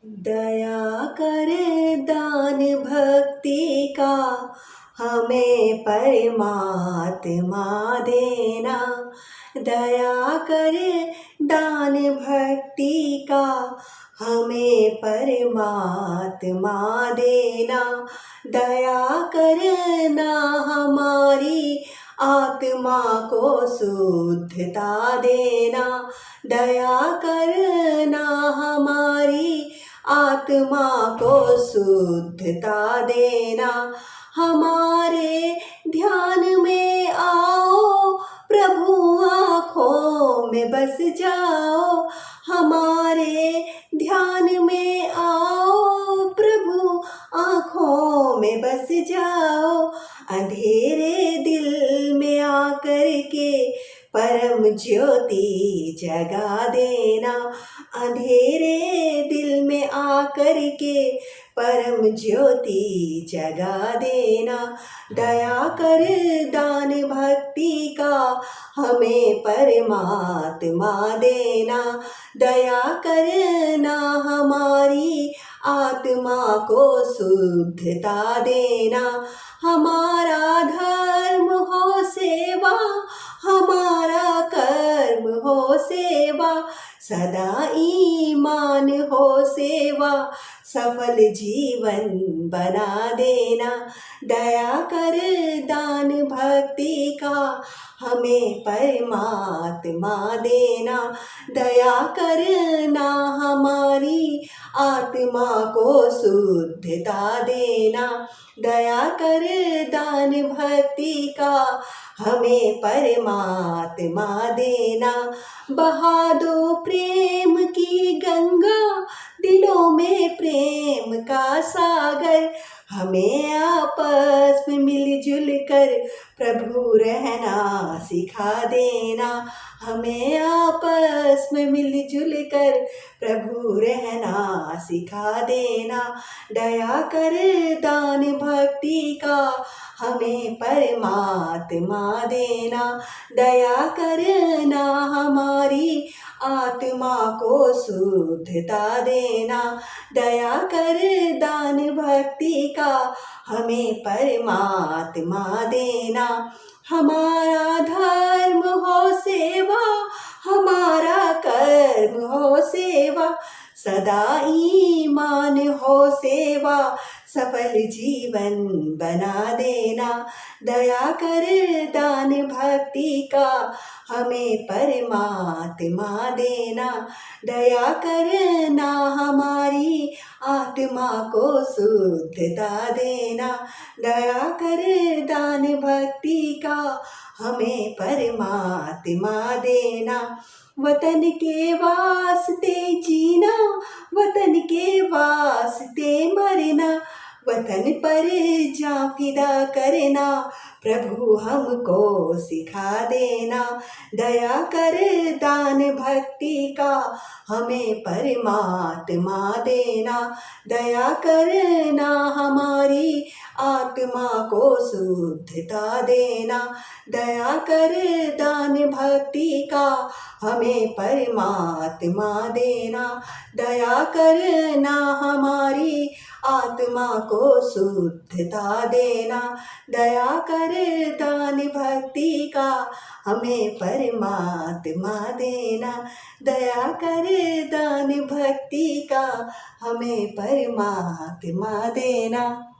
दया करे दान भक्ति का हमें परमात्मा देना। दया करे दान भक्ति का हमें परमात्मा देना। दया करना हमारी आत्मा को शुद्धता देना। दया करना हमारी आत्मा को शुद्धता देना। हमारे ध्यान में आओ प्रभु, आँखों में बस जाओ। हमारे ध्यान में आओ प्रभु, आँखों में बस जाओ। अंधेरे दिल में आकर के परम ज्योति जगा देना। अंधेरे दिल में आकर के परम ज्योति जगा देना। दया कर दान भक्ति का हमें परमात्मा देना। दया करना हमारी आत्मा को शुद्धता देना। हमारा धर्म हो सेवा, हमारा कर्म हो सेवा, सदा ईमान हो सेवा, सफल जीवन बना देना। दया कर दान भक्ति का हमें परमात्मा देना। दया करना हमारी आत्मा को शुद्धता देना। दया कर दान भक्ति का हमें परमात्मा देना। बहा दो प्रेम की गंगा, दिलों में प्रेम का सागर, हमें आपस में मिलजुल कर प्रभु रहना सिखा देना। हमें आपस में मिलजुल कर प्रभु रहना सिखा देना। दया कर दान भक्ति का हमें परमात्मा देना। दया करना हमारी आत्मा को शुद्धता देना। दया कर दान भक्ति का हमें परमात्मा देना। हमारा धर्म हो सेवा, हमारा कर्म हो सेवा, सदा ईमान हो सेवा, सफल जीवन बना देना। दया कर दान भक्ति का हमें परमात्मा देना। दया करना हमारी आत्मा को शुद्धता देना। दया कर दान भक्ति का हमें परमात्मा देना। वतन के वास्ते जीना, वतन के वास्ते मरना, वतन पर जान फिदा करना प्रभु हमको सिखा देना। दया कर दान भक्ति का हमें परमात्मा देना। दया करना हमारी आत्मा को शुद्धता देना। दया कर दान भक्ति का हमें परमात्मा देना। दया करना हमारी आत्मा को शुद्धता देना। दया कर दान भक्ति का हमें परमात्मा देना। दया कर दान भक्ति का हमें परमात्मा देना।